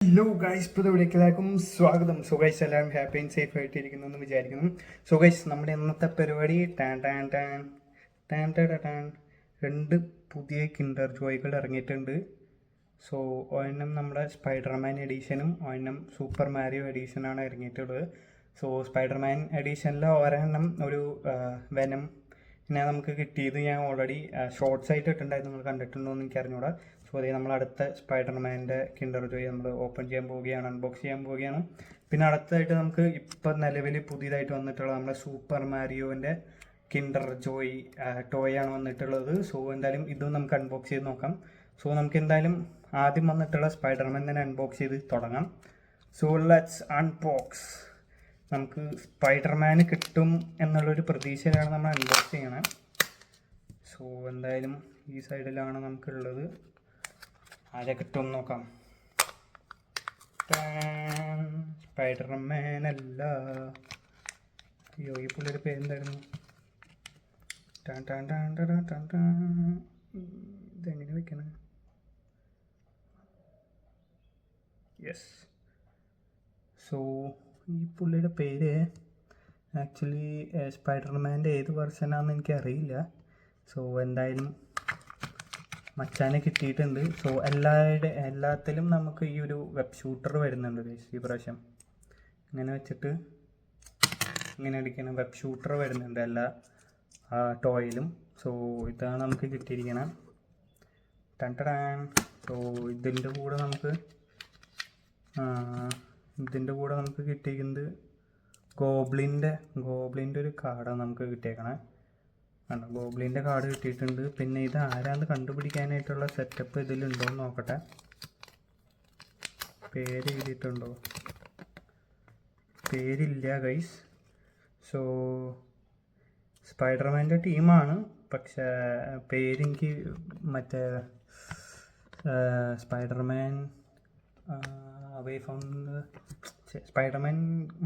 Hello guys, ഇപ്പോൾ ഇവിടേക്ക് എല്ലാവർക്കും സ്വാഗതം. സോ ഗൈസ്, എല്ലാവരും ഹാപ്പി ആൻഡ് സേഫ് ആയിട്ടിരിക്കുന്നു എന്ന് വിചാരിക്കുന്നു. സോ ഗൈസ്, നമ്മുടെ ഇന്നത്തെ പരിപാടി tan tan tan tan tan tan രണ്ട് പുതിയ കിൻഡർ ജോയ്കൾ ഇറങ്ങിയിട്ടുണ്ട്. സോ ഒരെണ്ണം നമ്മുടെ സ്പൈഡർമാൻ എഡീഷനും ഒരെണ്ണം സൂപ്പർ മാരിയോ എഡീഷനാണ് ഇറങ്ങിയിട്ടുള്ളത്. സോ സ്പൈഡർമാൻ എഡീഷനിൽ ഒരെണ്ണം ഒരു വെനം പിന്നെ നമുക്ക് കിട്ടിയത് ഞാൻ ഓൾറെഡി ഷോർട്സ് ആയിട്ട് ഇട്ടുണ്ടായിരുന്നു. നിങ്ങൾ കണ്ടിട്ടുണ്ടോ എന്ന് എനിക്ക് അറിഞ്ഞൂടാ. സോ അതേ നമ്മൾ അടുത്ത സ്പൈഡർമാൻ്റെ കിൻഡർ ജോയ് നമ്മൾ ഓപ്പൺ ചെയ്യാൻ പോവുകയാണ്, അൺബോക്സ് ചെയ്യാൻ പോവുകയാണ്. പിന്നെ അടുത്തതായിട്ട് നമുക്ക് ഇപ്പം നിലവിൽ പുതിയതായിട്ട് വന്നിട്ടുള്ള നമ്മുടെ സൂപ്പർ മാരിയോൻ്റെ കിൻഡർ ജോയ് ടോയാണ് വന്നിട്ടുള്ളത്. സോ എന്തായാലും ഇതും നമുക്ക് അൺബോക്സ് ചെയ്ത് നോക്കാം. സോ നമുക്ക് എന്തായാലും ആദ്യം വന്നിട്ടുള്ള സ്പൈഡർമാൻ തന്നെ അൺബോക്സ് ചെയ്ത് തുടങ്ങാം. So let's unbox. നമുക്ക് സ്പൈഡർമാന് കിട്ടും എന്നുള്ളൊരു പ്രതീക്ഷയിലാണ് നമ്മൾ അൺബോക്സ് ചെയ്യണത്. സോ എന്തായാലും ഈ സൈഡിലാണ് നമുക്കുള്ളത്. ആരെ കിട്ടും നോക്കാം. സ്പൈഡർമാൻ അല്ല, അയ്യോ ഈ പുള്ളിയുടെ പേരെന്തായിരുന്നു? ഇതെങ്ങനെ വെക്കണ? യെസ്. സോ ഈ പുള്ളിയുടെ പേര് ആക്ച്വലി സ്പൈഡർമാൻ്റെ ഏത് വെർഷനാണെന്ന് എനിക്കറിയില്ല. സോ എന്തായാലും മച്ചാനെ കിട്ടിയിട്ടുണ്ട്. സോ എല്ലാത്തിലും നമുക്ക് ഈ ഒരു വെബ് ഷൂട്ടർ വരുന്നുണ്ട് ഈ പ്രാവശ്യം. ഇങ്ങനെ വെച്ചിട്ട് ഇങ്ങനെ അടിക്കണം, വെബ് ഷൂട്ടർ വരുന്നുണ്ട് എല്ലാ ടോയിലും. സോ ഇതാണ് നമുക്ക് കിട്ടിയിരിക്കണം. ടൺ. സോ ഇതിൻ്റെ കൂടെ നമുക്ക് കിട്ടിയിരിക്കുന്നത് ഗോബ്ലിൻ്റെ ഒരു കാർഡാണ് നമുക്ക് കിട്ടിയേക്കണേ. ഗോബ്ലിൻ്റെ കാർഡ് കിട്ടിയിട്ടുണ്ട്. പിന്നെ ഇത് ആരാന്ന് കണ്ടുപിടിക്കാനായിട്ടുള്ള സെറ്റപ്പ് ഇതിലുണ്ടോ എന്ന് നോക്കട്ടെ. പേര് എഴുതിയിട്ടുണ്ടോ? പേരില്ല ഗൈസ്. സോ സ്പൈഡർമാൻ്റെ ടീമാണ്, പക്ഷേ പേരെനിക്ക് മറ്റേ Spiderman away from Spiderman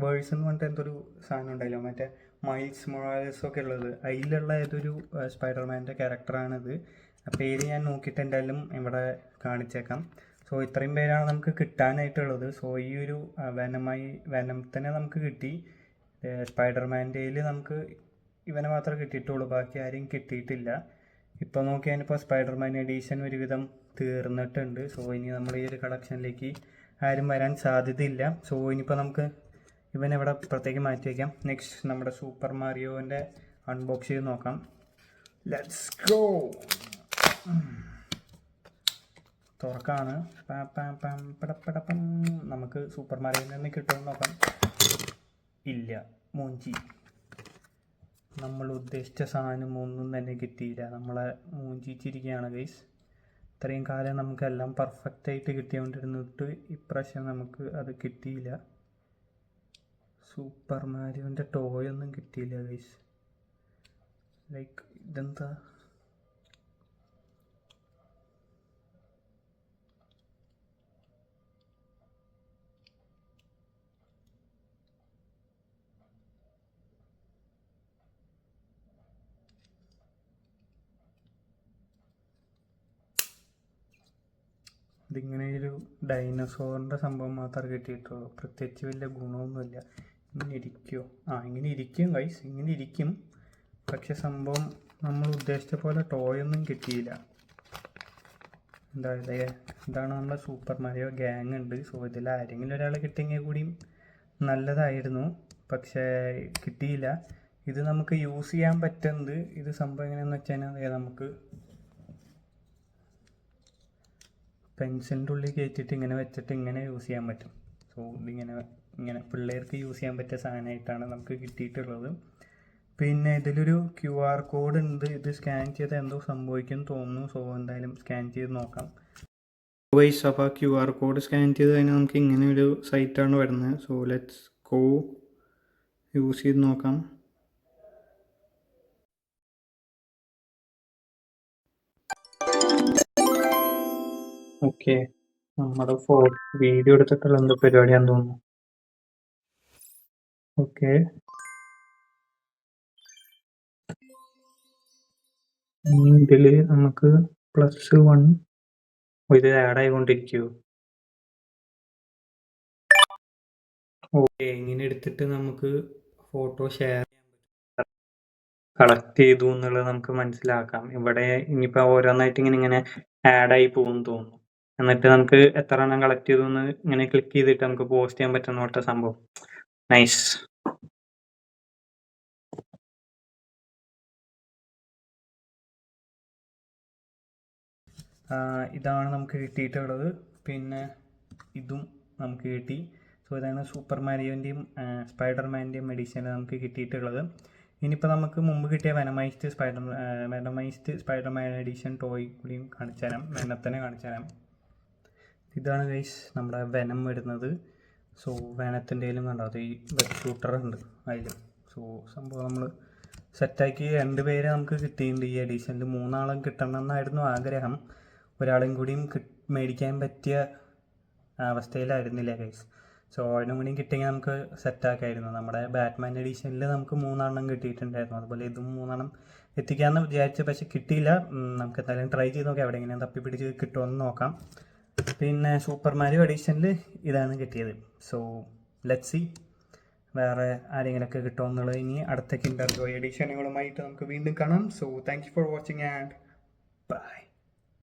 verse എന്ന് പറഞ്ഞിട്ട് എന്തൊരു സാധനം ഉണ്ടല്ലോ, മറ്റേ മൈൽസ് മൊറാലസ് ഒക്കെ ഉള്ളത്, അതിലുള്ള ഏതൊരു സ്പൈഡർമാൻ്റെ ക്യാരക്ടറാണിത്. പേര് ഞാൻ നോക്കിയിട്ട് എന്തായാലും ഇവിടെ കാണിച്ചേക്കാം. സോ ഇത്രയും പേരാണ് നമുക്ക് കിട്ടാനായിട്ടുള്ളത്. സോ ഈ ഒരു വെനത്തിനെ നമുക്ക് കിട്ടി. സ്പൈഡർമാൻ്റെയിൽ നമുക്ക് ഇവനെ മാത്രമേ കിട്ടിയിട്ടുള്ളൂ, ബാക്കി ആരെയും കിട്ടിയിട്ടില്ല. ഇപ്പോൾ നോക്കിയാൽ സ്പൈഡർമാൻ എഡീഷൻ ഒരുവിധം തീർന്നിട്ടുണ്ട്. സോ ഇനി നമ്മൾ ഈ ഒരു കളക്ഷനിലേക്ക് ആരും വരാൻ സാധ്യതയില്ല. സോ ഇനിയിപ്പോൾ നമുക്ക് ഇവനെവിടെ പ്രത്യേകം മാറ്റി വയ്ക്കാം. നെക്സ്റ്റ് നമ്മുടെ സൂപ്പർ മാരിയോൻ്റെ അൺബോക്സ് ചെയ്ത് നോക്കാം. Let's go. തുറക്കാണ്. നമുക്ക് സൂപ്പർ മാരിയോയിൽ നിന്ന് കിട്ടുമെന്ന് നോക്കാം. ഇല്ല, മൂഞ്ചി. നമ്മൾ ഉദ്ദേശിച്ച സാധനം ഒന്നും തന്നെ കിട്ടിയില്ല. നമ്മളെ മൂഞ്ചിച്ചിരിക്കുകയാണ് ഗൈസ്. ഇത്രയും കാലം നമുക്കെല്ലാം പെർഫെക്റ്റായിട്ട് കിട്ടിക്കൊണ്ടിരുന്നിട്ട് ഇപ്രാവശ്യം നമുക്ക് അത് കിട്ടിയില്ല. സൂപ്പർ മാരിയോൻ്റെ ടോയ് ഒന്നും കിട്ടിയില്ല ഗൈസ്. ലൈക്ക് ഇതെന്താ? ഇതിങ്ങനെ ഒരു ഡൈനസോറിൻ്റെ സംഭവം മാത്രമേ കിട്ടിയിട്ടുള്ളൂ. പ്രത്യേകിച്ച് വലിയ ഗുണമൊന്നുമില്ല. ഇങ്ങനെ ഇരിക്കുമോ? ഇങ്ങനെ ഇരിക്കും ഗൈസ്, ഇങ്ങനെ ഇരിക്കും. പക്ഷെ സംഭവം നമ്മൾ ഉദ്ദേശിച്ച പോലെ ടോയൊന്നും കിട്ടിയില്ല. ഇതാണ് നമ്മുടെ സൂപ്പർ മാരിയോ ഗ്യാങ് ഉണ്ട്. സോ ഇതിൽ ആരെങ്കിലും ഒരാൾ കിട്ടിയെങ്കിൽ കൂടിയും നല്ലതായിരുന്നു, പക്ഷേ കിട്ടിയില്ല. ഇത് നമുക്ക് യൂസ് ചെയ്യാൻ പറ്റുന്നത്, ഇത് സംഭവം എങ്ങനെയാണെന്ന് വെച്ചാൽ നമുക്ക് പെൻസിലിൻ്റെ ഉള്ളിൽ കയറ്റിയിട്ട് ഇങ്ങനെ വെച്ചിട്ട് ഇങ്ങനെ യൂസ് ചെയ്യാൻ പറ്റും. സോ ഇങ്ങനെ പിള്ളേർക്ക് യൂസ് ചെയ്യാൻ പറ്റിയ സാധനമായിട്ടാണ് നമുക്ക് കിട്ടിയിട്ടുള്ളത്. പിന്നെ ഇതിലൊരു QR കോഡ് ഉണ്ട്. ഇത് സ്കാൻ ചെയ്താൽ എന്തോ സംഭവിക്കും തോന്നുന്നു. സോ എന്തായാലും സ്കാൻ ചെയ്ത് നോക്കാം. വൈസ് അപ്പോൾ QR കോഡ് സ്കാൻ ചെയ്ത് കഴിഞ്ഞാൽ നമുക്ക് ഇങ്ങനെ ഒരു സൈറ്റാണ് വരുന്നത്. സോ ലെറ്റ്സ് ഗോ, യൂസ് ചെയ്ത് നോക്കാം. ഓക്കെ, നമ്മുടെ വീഡിയോ എടുത്തിട്ടുള്ള എന്തോ പരിപാടിയാന്ന് തോന്നുന്നു. ഓക്കെ, ഇതിൽ നമുക്ക് +1 ഇത് ആഡ് ആയിക്കൊണ്ടിരിക്കുമോ? ഓക്കെ, ഇങ്ങനെ എടുത്തിട്ട് നമുക്ക് ഫോട്ടോ ഷെയർ കളക്ട് ചെയ്തു എന്നുള്ളത് നമുക്ക് മനസ്സിലാക്കാം. ഇവിടെ ഇനിയിപ്പോൾ ഓരോന്നായിട്ട് ഇങ്ങനെ ആഡായി പോകും തോന്നുന്നു. എന്നിട്ട് നമുക്ക് എത്ര എണ്ണം കളക്ട് ചെയ്തു എന്ന് ഇങ്ങനെ ക്ലിക്ക് ചെയ്തിട്ട് നമുക്ക് പോസ്റ്റ് ചെയ്യാൻ പറ്റുന്ന പോലത്തെ സംഭവം. നൈസ്. ഇതാണ് നമുക്ക് കിട്ടിയിട്ടുള്ളത്. പിന്നെ ഇതും നമുക്ക് കിട്ടി. സോ ഇതാണ് സൂപ്പർ മാരിയോൻ്റെയും സ്പൈഡർമാൻ്റെയും എഡിഷൻ നമുക്ക് കിട്ടിയിട്ടുള്ളത്. ഇനിയിപ്പോൾ നമുക്ക് മുമ്പ് കിട്ടിയ വെനമൈസ്ഡ് സ്പൈഡർമാൻ എഡിഷൻ ടോയ് കൂടിയും കാണിച്ചു തരാം. വെനത്തിനെ കാണിച്ചു തരാം. ഇതാണ് ഗൈസ് നമ്മുടെ വെനം വരുന്നത്. സോ വെനത്തിൻ്റെയിലും കണ്ടോ അത് ഈ വെബ് ഷൂട്ടർ ഉണ്ട് അതിൽ. സോ സംഭവം നമ്മൾ സെറ്റാക്കി 2 പേരെ നമുക്ക് കിട്ടിയിട്ടുണ്ട് ഈ എഡിഷനിൽ. 3 ആളും കിട്ടണമെന്നായിരുന്നു ആഗ്രഹം. ഒരാളും കൂടിയും മേടിക്കാൻ പറ്റിയ അവസ്ഥയിലായിരുന്നില്ല ഗൈസ്. സോ അതിനും കൂടിയും കിട്ടിയെങ്കിൽ നമുക്ക് സെറ്റാക്കായിരുന്നു. നമ്മുടെ ബാറ്റ്മാൻ എഡിഷനിൽ നമുക്ക് 3 എണ്ണം കിട്ടിയിട്ടുണ്ടായിരുന്നു. അതുപോലെ ഇതും 3 എണ്ണം എത്തിക്കാമെന്ന് വിചാരിച്ചു, പക്ഷെ കിട്ടിയില്ല. നമുക്ക് എന്തായാലും ട്രൈ ചെയ്ത് നോക്കാം, എവിടെയെങ്കിലും തപ്പി പിടിച്ച് കിട്ടുമെന്ന് നോക്കാം. പിന്നെ സൂപ്പർ മാരിയോ എഡിഷനിൽ ഇതാണ് കിട്ടിയത്. സോ ലെറ്റ്സ് സി വേറെ ആരെങ്കിലുമൊക്കെ കിട്ടുമെന്നുള്ളത് ഇനി അടുത്ത കിൻഡർ ജോയ് എഡിഷനുകളുമായിട്ട് നമുക്ക് വീണ്ടും കാണാം. So thank you for watching and by.